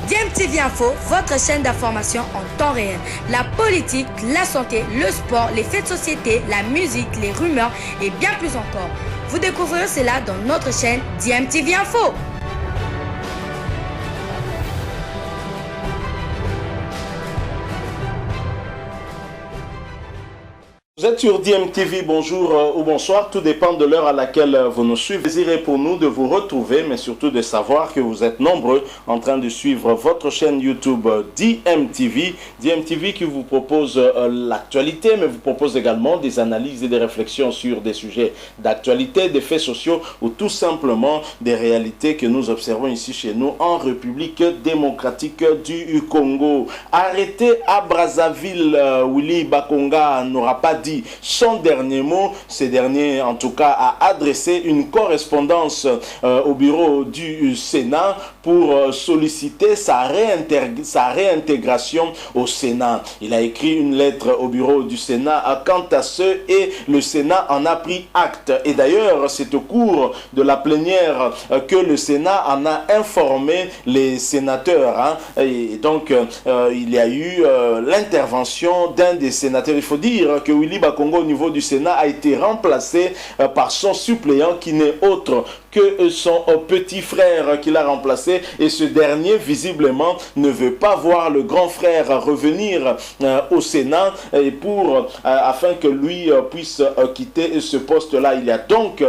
DMTV Info, votre chaîne d'information en temps réel. La politique, la santé, le sport, les faits de société, la musique, les rumeurs et bien plus encore. Vous découvrirez cela dans notre chaîne DMTV Info. Vous êtes sur DMTV, bonjour ou bonsoir, tout dépend de l'heure à laquelle vous nous suivez. Plaisir pour nous de vous retrouver, mais surtout de savoir que vous êtes nombreux en train de suivre votre chaîne YouTube DMTV. DMTV qui vous propose l'actualité, mais vous propose également des analyses et des réflexions sur des sujets d'actualité, des faits sociaux ou tout simplement des réalités que nous observons ici chez nous en République démocratique du Congo. Arrêté à Brazzaville, Willy Bakonga n'aura pas dit son dernier mot. Ce dernier, en tout cas, a adressé une correspondance au bureau du Sénat pour solliciter sa réintégration au Sénat. Il a écrit une lettre au bureau du Sénat quant à ce et le Sénat en a pris acte. Et d'ailleurs, c'est au cours de la plénière que le Sénat en a informé les sénateurs. Et donc, il y a eu l'intervention d'un des sénateurs. Il faut dire que Willy Bakonga au niveau du Sénat a été remplacé par son suppléant qui n'est autre que son petit frère qui l'a remplacé, et ce dernier visiblement ne veut pas voir le grand frère revenir au Sénat et afin que lui puisse quitter ce poste-là. Il y a donc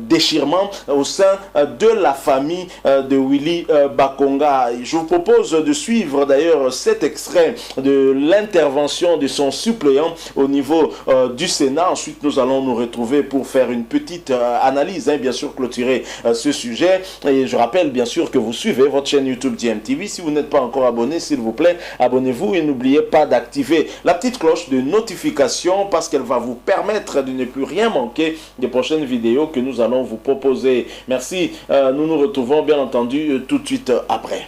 déchirement au sein de la famille de Willy Bakonga. Je vous propose de suivre d'ailleurs cet extrait de l'intervention de son suppléant au niveau du Sénat. Ensuite, nous allons nous retrouver pour faire une petite analyse, bien sûr, clôturer ce sujet. Et je rappelle bien sûr que vous suivez votre chaîne YouTube DMTV. Si vous n'êtes pas encore abonné, s'il vous plaît, abonnez-vous et n'oubliez pas d'activer la petite cloche de notification parce qu'elle va vous permettre de ne plus rien manquer des prochaines vidéos que nous allons vous proposer. Merci. Nous nous retrouvons bien entendu tout de suite après.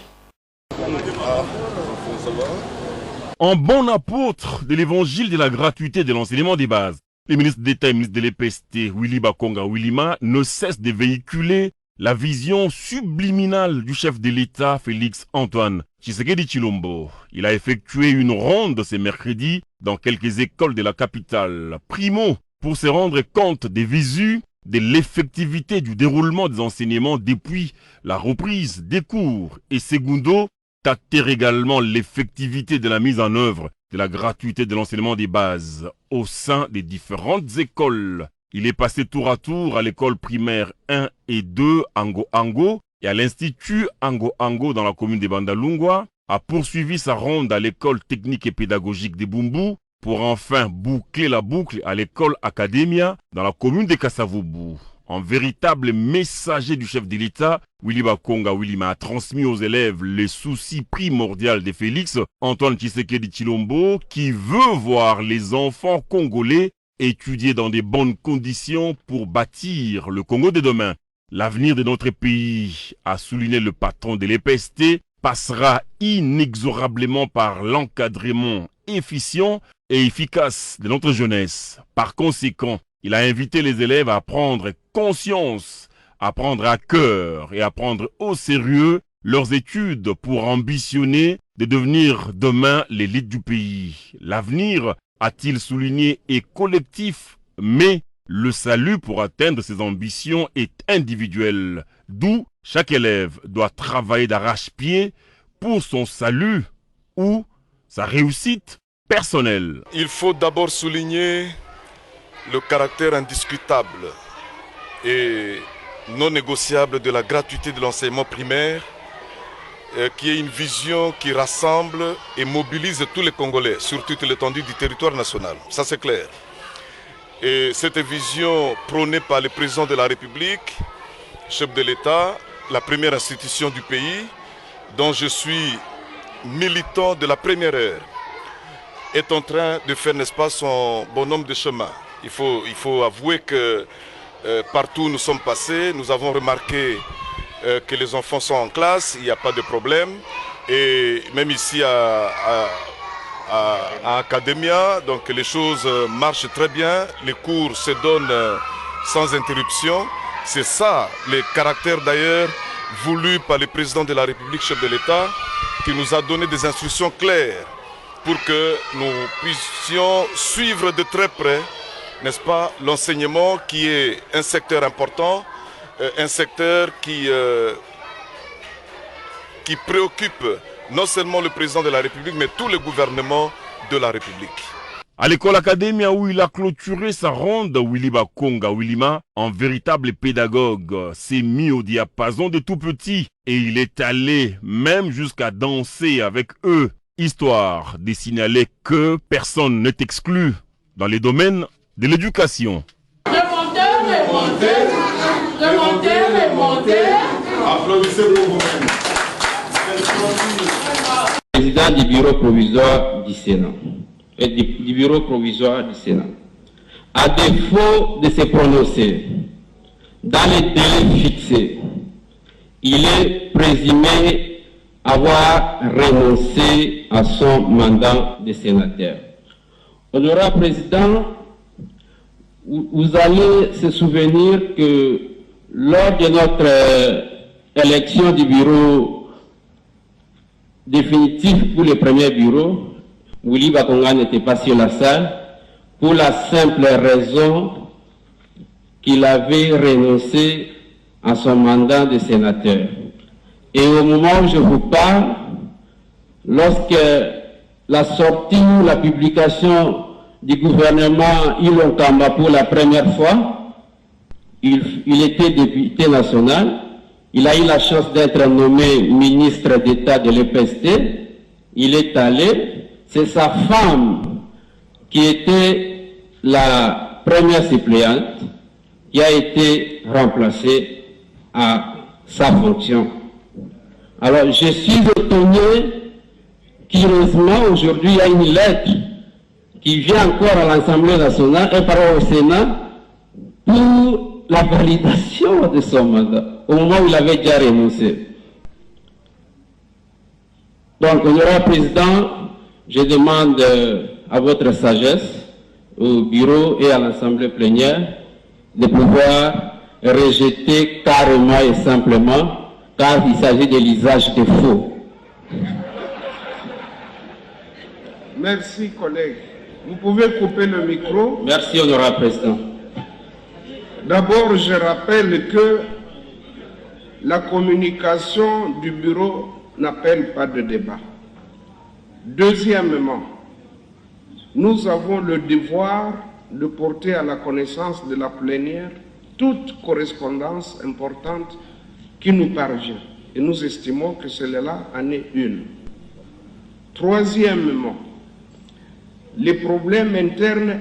En bon apôtre de l'évangile de la gratuité de l'enseignement des bases, les ministres d'État et ministres de l'EPST, Willy Bakonga Willima, ne cessent de véhiculer la vision subliminale du chef de l'État, Félix Antoine Tshisekedi Tshilombo. Il a effectué une ronde ce mercredi dans quelques écoles de la capitale. Primo, pour se rendre compte des visus de l'effectivité du déroulement des enseignements depuis la reprise des cours. Et secundo, tâter également l'effectivité de la mise en œuvre de la gratuité de l'enseignement des bases au sein des différentes écoles. Il est passé tour à tour à l'école primaire 1 et 2 Ango Ango et à l'institut Ango Ango dans la commune de Bandalungwa, a poursuivi sa ronde à l'école technique et pédagogique de Bumbu pour enfin boucler la boucle à l'école Academia dans la commune de Kasavubu. En véritable messager du chef de l'État, Willy Bakonga Willima a transmis aux élèves les soucis primordiaux de Félix Antoine Tshisekedi Tshilombo qui veut voir les enfants congolais étudier dans de bonnes conditions pour bâtir le Congo de demain. L'avenir de notre pays, a souligné le patron de l'EPST, passera inexorablement par l'encadrement efficient et efficace de notre jeunesse. Par conséquent, il a invité les élèves à prendre conscience, à prendre à cœur et à prendre au sérieux leurs études pour ambitionner de devenir demain l'élite du pays. L'avenir, a-t-il souligné, est collectif, mais le salut pour atteindre ses ambitions est individuel. D'où chaque élève doit travailler d'arrache-pied pour son salut ou sa réussite personnelle. Il faut d'abord souligner le caractère indiscutable et non négociable de la gratuité de l'enseignement primaire, qui est une vision qui rassemble et mobilise tous les Congolais sur toute l'étendue du territoire national. Ça c'est clair. Et cette vision prônée par le président de la République, chef de l'État, la première institution du pays, dont je suis militant de la première heure, est en train de faire, n'est-ce pas, son bonhomme de chemin. Il faut avouer que partout où nous sommes passés, nous avons remarqué que les enfants sont en classe, il n'y a pas de problème. Et même ici à Academia, donc les choses marchent très bien, les cours se donnent sans interruption. C'est ça le caractère d'ailleurs voulu par le président de la République, chef de l'État, qui nous a donné des instructions claires pour que nous puissions suivre de très près, n'est-ce pas, l'enseignement qui est un secteur important, un secteur qui préoccupe non seulement le président de la République, mais tout le gouvernement de la République. À l'école Académia où il a clôturé sa ronde, Willy Bakonga Willima, en véritable pédagogue, s'est mis au diapason de tout petit et il est allé même jusqu'à danser avec eux, histoire de signaler que personne n'est exclu dans les domaines de l'éducation. Applaudissez pour vous-même. Président du bureau provisoire du Sénat et du bureau provisoire du Sénat, à défaut de se prononcer dans les délais fixés, il est présumé avoir renoncé à son mandat de sénateur. Honorable Président, vous allez se souvenir que lors de notre élection du bureau définitif pour le premier bureau, Willy Bakonga n'était pas sur la salle pour la simple raison qu'il avait renoncé à son mandat de sénateur. Et au moment où je vous parle, lorsque la sortie ou la publication du gouvernement Ilon Kamba pour la première fois, il était député national. Il a eu la chance d'être nommé ministre d'État de l'EPST. Il est allé. C'est sa femme qui était la première suppléante qui a été remplacée à sa fonction. Alors, je suis étonné qu'heureusement, aujourd'hui, il y a une lettre qui vient encore à l'Assemblée nationale et par au Sénat pour la validation de son mandat, au moment où il avait déjà renoncé. Donc, honorable Président, je demande à votre sagesse, au bureau et à l'Assemblée plénière, de pouvoir rejeter carrément et simplement, car il s'agit de l'usage de faux. Merci, collègue. Vous pouvez couper le micro. Merci, honorable Président. D'abord, je rappelle que la communication du bureau n'appelle pas de débat. Deuxièmement, nous avons le devoir de porter à la connaissance de la plénière toute correspondance importante qui nous parvient. Et nous estimons que celle-là en est une. Troisièmement, les problèmes internes.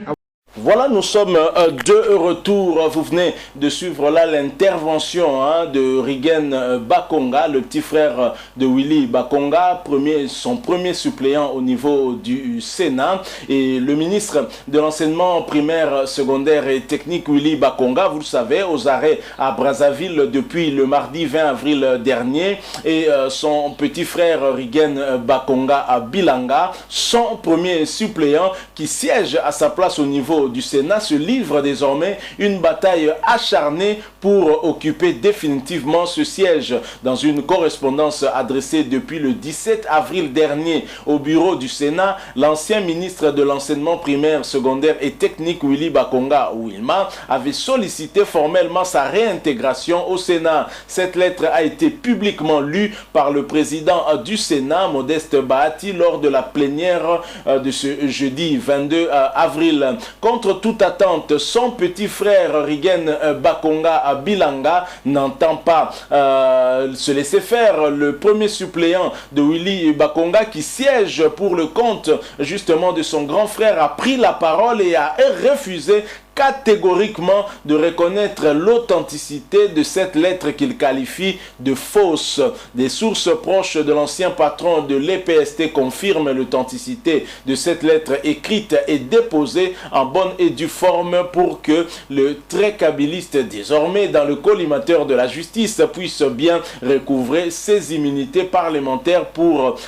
Voilà, nous sommes de retour. Vous venez de suivre là l'intervention de Rigen Bakonga, le petit frère de Willy Bakonga, son premier suppléant au niveau du Sénat. Et le ministre de l'enseignement primaire, secondaire et technique, Willy Bakonga, vous le savez, aux arrêts à Brazzaville depuis le mardi 20 avril dernier. Et son petit frère Rigen Bakonga à Bilanga, son premier suppléant qui siège à sa place au niveau du Sénat, se livre désormais une bataille acharnée pour occuper définitivement ce siège. Dans une correspondance adressée depuis le 17 avril dernier au bureau du Sénat, l'ancien ministre de l'enseignement primaire, secondaire et technique Willy Bakonga Willima avait sollicité formellement sa réintégration au Sénat. Cette lettre a été publiquement lue par le président du Sénat, Modeste Bahati, lors de la plénière de ce jeudi 22 avril. Contre toute attente, son petit frère Rigen Bakonga à Bilanga n'entend pas se laisser faire. Le premier suppléant de Willy Bakonga qui siège pour le compte justement de son grand frère a pris la parole et a refusé catégoriquement de reconnaître l'authenticité de cette lettre qu'il qualifie de fausse. Des sources proches de l'ancien patron de l'EPST confirment l'authenticité de cette lettre écrite et déposée en bonne et due forme pour que le très kabiliste, désormais dans le collimateur de la justice, puisse bien recouvrer ses immunités parlementaires pour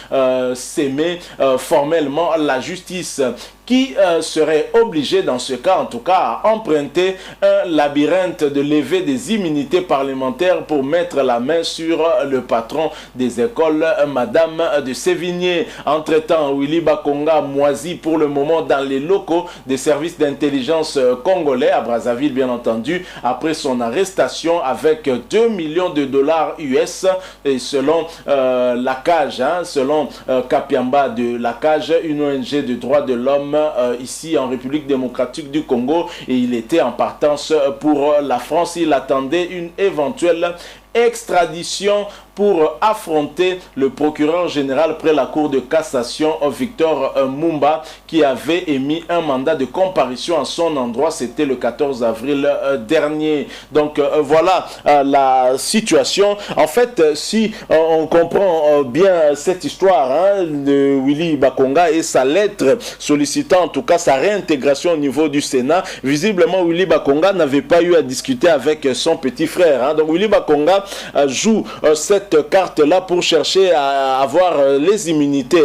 s'aimer formellement la justice. qui serait obligé dans ce cas, en tout cas, à emprunter un labyrinthe de levée des immunités parlementaires pour mettre la main sur le patron des écoles, Madame de Sévigné. Entre-temps, Willy Bakonga moisit pour le moment dans les locaux des services d'intelligence congolais, à Brazzaville bien entendu, après son arrestation avec 2 millions de dollars US. Et selon la CAGE, selon Kapiamba de la CAGE, une ONG de droits de l'homme ici en République démocratique du Congo, et il était en partance pour la France. Il attendait une éventuelle extradition pour affronter le procureur général près la Cour de cassation, Victor Mumba, qui avait émis un mandat de comparution en son endroit. C'était le 14 avril dernier. Donc voilà la situation. En fait, si on comprend bien cette histoire de Willy Bakonga et sa lettre sollicitant en tout cas sa réintégration au niveau du Sénat, visiblement Willy Bakonga n'avait pas eu à discuter avec son petit frère. Donc Willy Bakonga joue cette carte-là pour chercher à avoir les immunités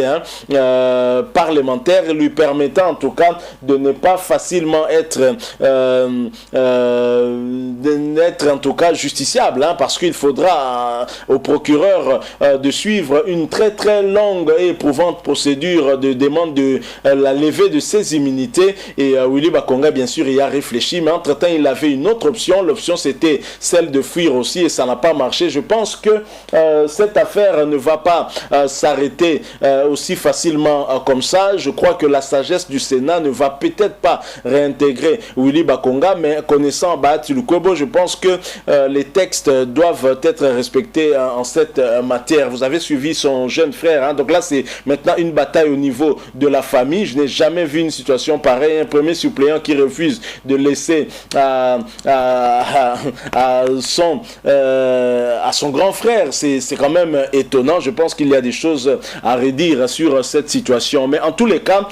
parlementaires, lui permettant en tout cas de ne pas facilement être en tout cas justiciable, parce qu'il faudra au procureur de suivre une très très longue et éprouvante procédure de demande de la levée de ses immunités. Et Willy Bakonga bien sûr y a réfléchi, mais entre-temps il avait une autre option. L'option c'était celle de fuir aussi, et ça n'a pas marché. Je pense que cette affaire ne va pas s'arrêter aussi facilement comme ça. Je crois que la sagesse du Sénat ne va peut-être pas réintégrer Willy Bakonga, mais connaissant Bahati Lukwebo, je pense que les textes doivent être respectés en cette matière. Vous avez suivi son jeune frère, donc là c'est maintenant une bataille au niveau de la famille. Je n'ai jamais vu une situation pareille. Un premier suppléant qui refuse de laisser à son grand frère, c'est quand même étonnant. Je pense qu'il y a des choses à redire sur cette situation, mais en tous les cas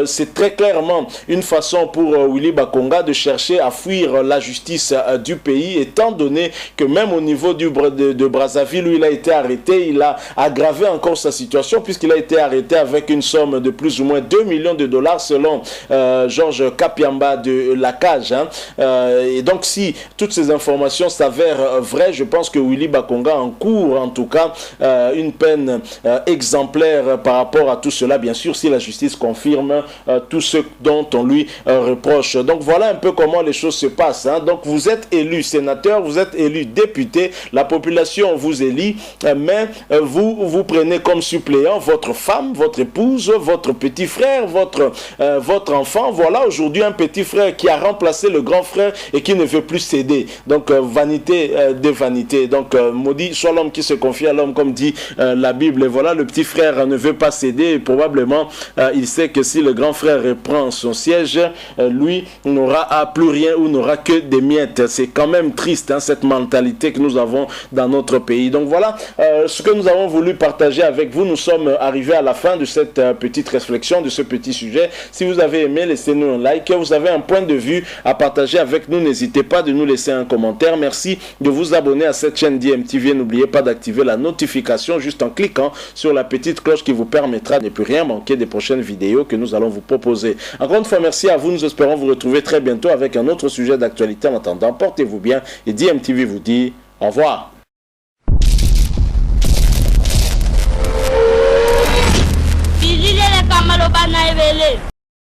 c'est très clairement une façon pour Willy Bakonga de chercher à fuir la justice du pays, étant donné que même au niveau de Brazzaville où il a été arrêté, il a aggravé encore sa situation, puisqu'il a été arrêté avec une somme de plus ou moins 2 millions de dollars selon Georges Kapiamba de la CAGE. Et donc si toutes ces informations s'avèrent vraies, je pense que Willy Bakonga encourt en tout cas une peine exemplaire par rapport à tout cela, bien sûr si la justice confirme tout ce dont on lui reproche. Donc voilà un peu comment les choses se passent. Donc vous êtes élu sénateur, vous êtes élu député, la population vous élit, mais vous prenez comme suppléant votre femme, votre épouse, votre petit frère, votre enfant. Voilà aujourd'hui un petit frère qui a remplacé le grand frère et qui ne veut plus céder. Donc vanité de vanité. Donc maudit soit l'homme qui se confie à l'homme, comme dit la Bible. Et voilà, le petit frère ne veut pas céder, et probablement il sait que si le grand frère reprend son siège, lui n'aura plus rien ou n'aura que des miettes. C'est quand même triste cette mentalité que nous avons dans notre pays. Donc voilà ce que nous avons voulu partager avec vous. Nous sommes arrivés à la fin de cette petite réflexion, de ce petit sujet. Si vous avez aimé, laissez-nous un like. Vous avez un point de vue à partager avec nous, n'hésitez pas de nous laisser un commentaire. Merci de vous abonner à cette chaîne DMTV. N'oubliez pas d'activer la notification juste en cliquant sur la petite cloche qui vous permettra de ne plus rien manquer des prochaines vidéos que nous allons vous proposer. Encore une fois, merci à vous. Nous espérons vous retrouver très bientôt avec un autre sujet d'actualité. En attendant, portez-vous bien et DMTV vous dit au revoir.